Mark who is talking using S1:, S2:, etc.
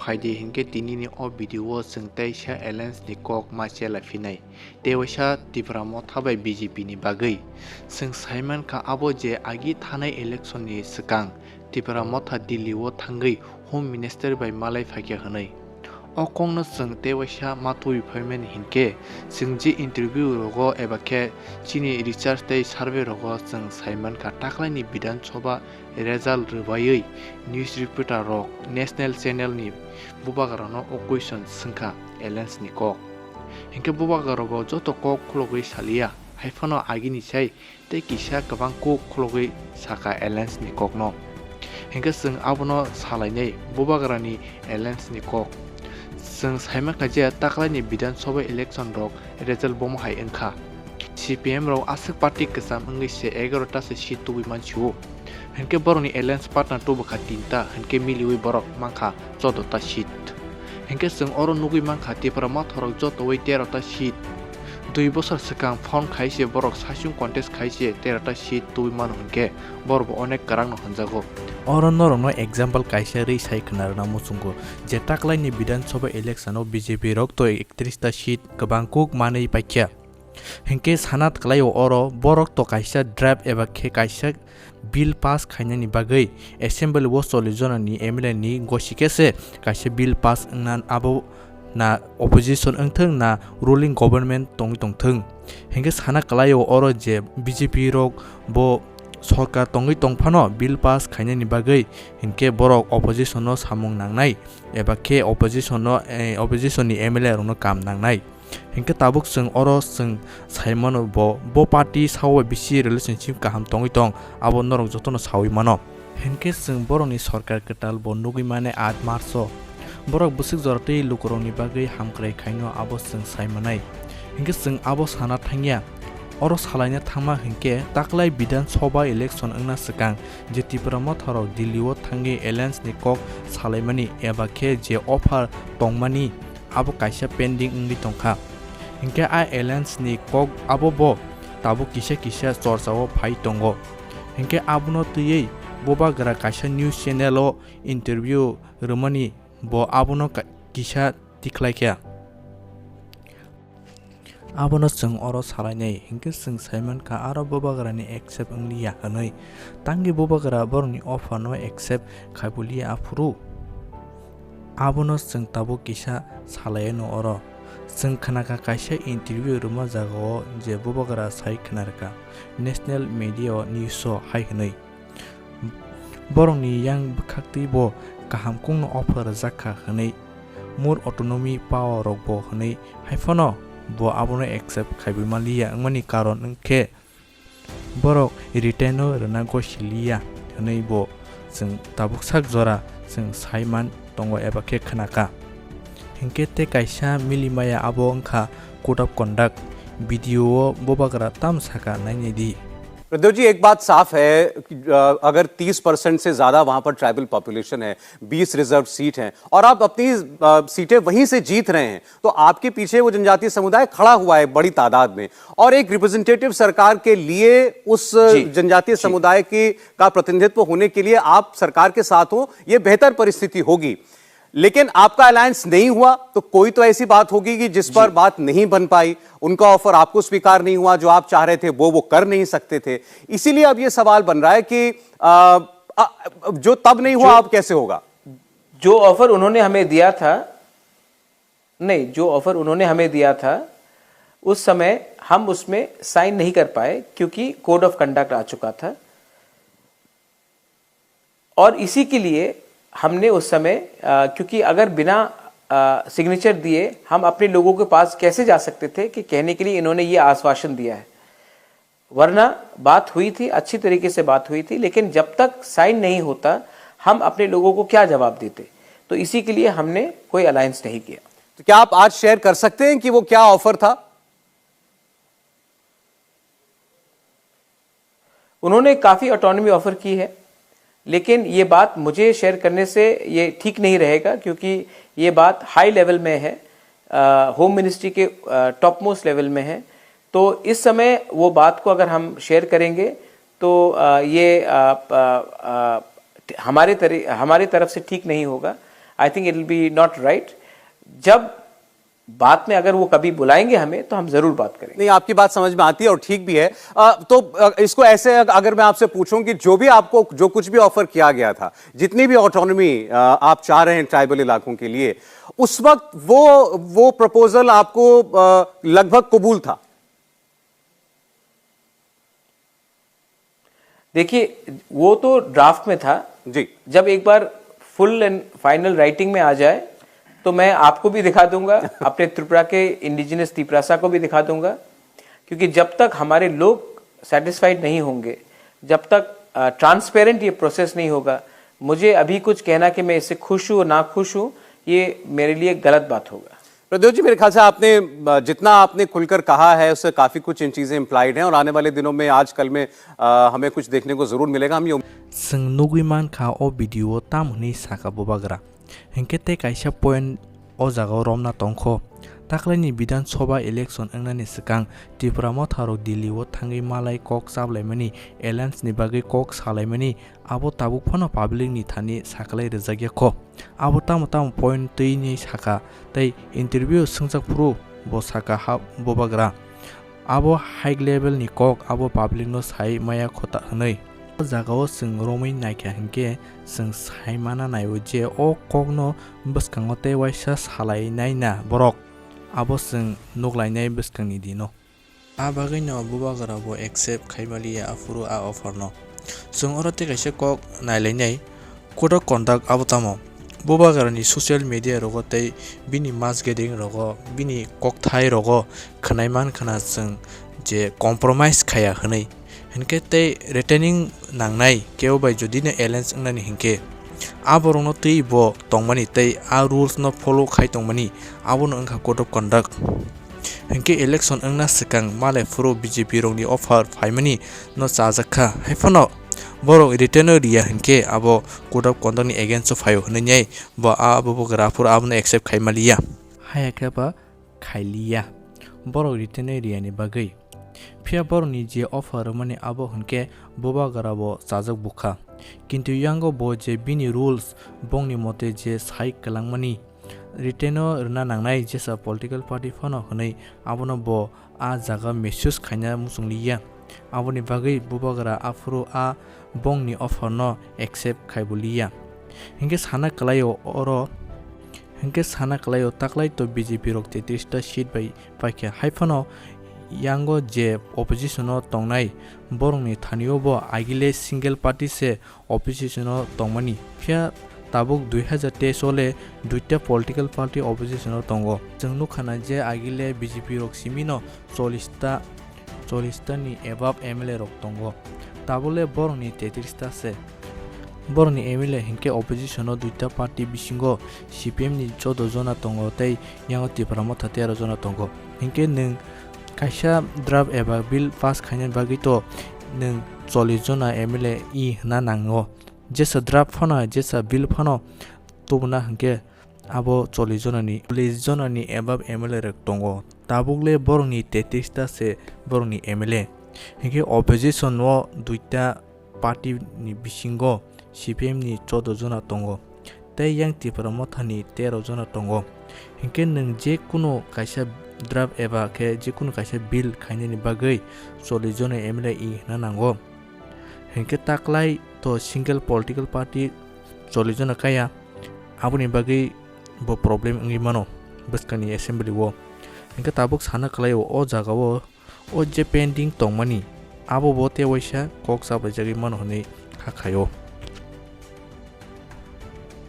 S1: फायदे हिंके तिनी ओ वीडियो जों तैसा एलायंस नि कक मासे लाफिनाय तेवसा तिफ्रामो थाबाय बीजेपी नि बागै जों साइमन का आबो जे आगि थानाय इलेक्शन नि सिगां तिफ्रामो था दिल्ली ओ थांगै होम मिनिस्टर बाय मालाय फाइके हनै o kongno जों तेवसा मातुइ फायमेन हिंके जों जी इंटरव्यू रगो एबा के चीनी रिसर्च तै सर्वे रगो जों साइमन का टाकलायनि बिधान सभा रेजाल्ट रबायै न्यूज रिपोर्टर रक नेशनल चैनल नि बुबागारानो ओ क्वेश्चन सोंखा एलायंस नि कक हिंके बुबागारागो जतो कक खुलगै सालिया हाइफानो आगिनि साय तै किसा गोबां कक खुलगै साका एलायंस नि ककनो हिंके जों आबनो सालायनै बुबागारानि एलायंस नि कक जों साइमन काजिया टाकलायनि बिधान सभा इलेक्शन रक रेजाल्ट बमहाय ओंखा CPM रक आसक पार्टी गोसाम इंग्लिसे 11टा से सीट तुबि मानसिउ हनके बरनि एलायंस पार्टनर तुबखा 3टा हनके मिलिवि बरक माखा 14टा सीट हनके जों अर नुगै माखा तिफरा माथरक जतवै 13टा सीट 2 बोसोर सिगां फाउन खायसे बरक सासुं कन्टेस्ट खायसे 13टा सीट तुबि मानु हनके बरब अनेक करांनो हनजागो
S2: अरनरनो एग्जाम्पल कायसे रै सायखनारना मुसुंगो जे टाकलायनि विधानसभा इलेक्शनाव बीजेपी रक तो 31टा सीट गोबां कुक मानै पाइख्या हिंके सानात कलायो अरो बरक तो कायसे ड्राइव एबा खे कायसे बिल पास खायनायनि बागै एसेम्बली वो 40 जननि एमएलए नि गसिकेसे कायसे बिल पास ना आबो ना अपोजिशन अंथों ना रुलिंग गवर्नमेंट तंथों हिंके साना कलायो अरो जे बीजेपी रक बो सरकार तंगै तंफानो बिल पास खायनायनि बागै हिंके बरक अपोजिशनो सामुं नांनाय एबा के अपोजिशननि एमएलए रनो काम नांनाय हिंके ताबुक जों अरो जों साइमन बो पार्टी साव बिसि रिलेशनशिप गाहाम तंगै तं आबो नरक जतनो सावि मानो हिंके जों बरनि सरकार कटाल बो नुगै माने 8 मार्च बरक बुसिक जरतै लुकरनि बागै हामक्राय खायनो आबो जों साइमनाय हिंके जों आबो साना थांगिया अरो सालायनो थांमा हिंके टाकलाय विधान सभा इलेक्शन अंगना सिगां जे तिफ्रामो थाराव दिल्लीआव थांगे एलायंस नि कक सालायमानि एबा के जे अफार तंमानि आबो कायसे पेंडिंग इंगि तंखा हिंके आ एलायंस नि कक आबो बो ताबो किसे चर्चाओ फाइ तंगो हिंके आबनो तुयै बोबा गरा कायसे न्यूज चैनल इंटरव्यू रमनी बो आबनो किसा तिखलायख्या आबनो जों अरो सालायनाय हिंके जों साइमन का आरो बोबागरानि एक्सेप्ट इंलिया हनै तांगि बोबागरा बरनि अफानो एक्सेप्ट खायबुलिया आफुरु आबनो जों ताबो किसा सालायनो अरो जों खनाका कायसे इंटरव्यू रुमा जागो जे बोबागरा साइ खनारका नेशनल मीडिया न्यूज हाय हनै बरनि yang बखाक्ति बो गाहाम कुंनो अफर जाखा हनै मुर ऑटोनॉमी पावर रक बो हनै हायफनो बो आबनो एक्सेप्ट खायबुमालिया अंगमानि कारण अंखे बरक रिटेनो रना गसिलिया हनै बो जों ताबुक साक जरा जों साइमान तंगो एबा के खनाका हिंके ते कायसा मिलिमाया आबो अंखा कोड ऑफ कंडक्ट वीडियो बोबागरा ताम साका नायनेदि
S3: प्रद्योत जी, एक बात साफ है कि अगर 30% से ज्यादा वहां पर ट्राइबल पॉपुलेशन है, 20 रिजर्व सीट हैं और आप अपनी सीटें वहीं से जीत रहे हैं, तो आपके पीछे वो जनजातीय समुदाय खड़ा हुआ है बड़ी तादाद में और एक रिप्रेजेंटेटिव सरकार के लिए उस जनजातीय समुदाय का प्रतिनिधित्व होने के लिए आप सरकार के साथ हो, ये बेहतर परिस्थिति होगी। लेकिन आपका अलायंस नहीं हुआ तो कोई तो ऐसी बात होगी कि जिस पर बात नहीं बन पाई, उनका ऑफर आपको स्वीकार नहीं हुआ, जो आप चाह रहे थे वो कर नहीं सकते थे। इसीलिए अब ये सवाल बन रहा है कि जो तब नहीं हुआ अब कैसे होगा।
S4: जो ऑफर उन्होंने हमें दिया था, नहीं, जो ऑफर उन्होंने हमें दिया था उस समय हम उसमें साइन नहीं कर पाए क्योंकि कोड ऑफ कंडक्ट आ चुका था और इसी के लिए हमने उस समय क्योंकि अगर बिना सिग्नेचर दिए हम अपने लोगों के पास कैसे जा सकते थे कि कहने के लिए इन्होंने ये आश्वासन दिया है, वरना बात हुई थी, अच्छी तरीके से बात हुई थी, लेकिन जब तक साइन नहीं होता हम अपने लोगों को क्या जवाब देते। तो इसी के लिए हमने कोई अलायंस नहीं किया।
S3: तो क्या आप आज शेयर कर सकते हैं कि वो क्या ऑफर था?
S4: उन्होंने काफी ऑटोनॉमी ऑफर की है, लेकिन ये बात मुझे शेयर करने से ये ठीक नहीं रहेगा क्योंकि ये बात हाई लेवल में है, होम मिनिस्ट्री के टॉप मोस्ट लेवल में है। तो इस समय वो बात को अगर हम शेयर करेंगे तो ये हमारी तरफ से ठीक नहीं होगा। I think it will be not right. जब बात में अगर वो कभी बुलाएंगे हमें तो हम जरूर बात करेंगे।
S3: नहीं, आपकी बात समझ में आती है और ठीक भी है। तो इसको ऐसे अगर मैं आपसे पूछूं कि जो भी आपको जो कुछ भी ऑफर किया गया था, जितनी भी ऑटोनॉमी आप चाह रहे हैं ट्राइबल इलाकों के लिए, उस वक्त वो प्रपोजल आपको लगभग कबूल था?
S4: देखिए, वो तो ड्राफ्ट में था
S3: जी।
S4: जब एक बार फुल एंड फाइनल राइटिंग में आ जाए तो मैं आपको भी दिखा दूंगा, अपने त्रिपुरा के इंडिजिनस तिपरासा को भी दिखा दूंगा, क्योंकि जब तक हमारे लोग सेटिस्फाइड नहीं होंगे, जब तक ट्रांसपेरेंट ये प्रोसेस नहीं होगा, मुझे अभी कुछ कहना कि मैं इससे खुश हूं ना खुश हूं, ये मेरे लिए गलत बात होगा।
S3: प्रद्योत जी, मेरे ख्याल से आपने जितना आपने खुलकर कहा है उससे काफी कुछ इन चीजें इंप्लाइड हैं और आने वाले दिनों में आजकल में हमें कुछ देखने को जरूर मिलेगा। हम ये
S2: नुगुमान खा ओ वीडियो तामुनी साका बोबाग्रा हिंके ते काइसा पॉइंट ओ जागाव रोमना तंखो ताकलाइनि विधान सभा इलेक्शन अंगनानि सिगां त्रिपुरा थारो दिल्लीआव थाङै मालाय कक साबलायमानि एलायन्सनि बागै कक सालायमानि आबो ताबुक फनो पाब्लिकनि थानि साकलाय रोजागियाखो आबो ताम पॉइंट तैनि साका तै इंटरव्यू सोंजाकफ्रु बो साका हा बोबाग्रा आबो हाई लेवल नि कक आबो पाब्लिक नो साइ माया खोता हनै जागाव जों रोमै नायखा हिंके जों साइमाना नायो जे ओ ककनो बसखाङते वाइसा सालायनाय ना बरक आबो जों नुग्लायनाय बसखांनि दिनो आ बागैनो बुबागराबो एक्सेप्ट खाइमालिया आफुरु आ अफरनो जों अरते काइसे कक नायलायनाय कोड अफ कन्डाक्ट आबोतामो बुबागरानि सोशल मीडिया रगतै बिनि मास गेदिं रग बिनि ककथाय रग खनायमान खना जों जे कम्प्रोमाइज खाया हनै हिंके ते रिटर्निंग नांनाय केव बाय जुदिनो एलायन्स अंगनानि हिंके आबरनो तै बो तंगमानि तै आ रुल्स न फॉलो खाइ तंगमानि आबोनो अंखा कोड अफ कन्डाक्ट हिंके इलेक्शन अंगना सिगां माले फुरो बीजेपी रंनि ऑफर फाइमानि न चाजाखा हाइफनो बरो रिटर्न रिया हिंके आबो कोड अफ कन्डाक्ट नि अगेंस्ट फायो हनैय बो आबो ग्राफर आबनो एक्सेप्ट खाइमालिया हायाखाबा खाइलिया बरो रिटर्न रियानि बागै फिया बरनि जे ऑफर माने आबो हनके बोबा गराबो चाजक बुखा किंतु यांगो बो जे बिनि रूल्स बोंनि मते जे साइक कलांगमानि रिटेनो रना नांनाय जेसा पॉलिटिकल पार्टी फनो हनै आबोनो बो आ जागा मेसेज खायना मुसुंलिया आबोनि बागै बोबा गरा आफुरो आ बोंनि ऑफर न एक्सेप्ट खाइबुलिया हिंके साना कलायो ताकलाय तो बीजेपी रोक 33 टा सीट बाय पाइके हाइफनो यांगो जे ऑपोजिशन तंगनाय बरंनि थानियो बो आगिले सिंगल पार्टी से ऑपोजिशन तंगमानि फिया ताबुक 2023 ओले दुइटा पॉलिटिकल पार्टी ऑपोजिशन तंगो जों नुखाना जे आगिले बीजेपी रोक सिमिनो 40 टा नि एबाब एमएलए रोक तंगो ताबुले बरंनि 33 टा से बरंनि एमएलए हिंके ऑपोजिशन दुइटा पार्टी बिसिंगो सीपीएम नि 14 जना तंगो तै यांगो त्रिपुरा 13 जना तंगो हिंके नों काइसा ड्राफ्ट एबा बिल पास खायनाय बागै तो नों 40 जना एमएलए इ ना नांगो जेसा ड्राफ्ट फनो जेसा बिल फनो तोबना हंके आबो 40 जनानि एबा एमएलए रक दंगो ताबुगले बरंनि 33 टा से बरंनि एमएलए हिंके ऑपोजिशन व दुइटा पार्टी नि बिसिंगो सीपीएम नि 14 जना दंगो तै यांग त्रिपुरा मथानि 13 जना दंगो हिंके नों जे कुनो काइसा ड्राफ्ट एबा के जिकुनु काइसे बिल खायनायनि बागै 40 जन एमएलए इ ना नांगो हिंके ताकलाय तो सिंगल पॉलिटिकल पार्टी 40 जन काया आबुनि बागै बो प्रॉब्लम इंगि मानो बसकानि असेंबली वो हिंके ताबुक साना कलायो ओ जागावो ओ जे पेंडिंग तंगमानि आबो बोते वैसा कक साबा जगै मानो हनै खाखायो।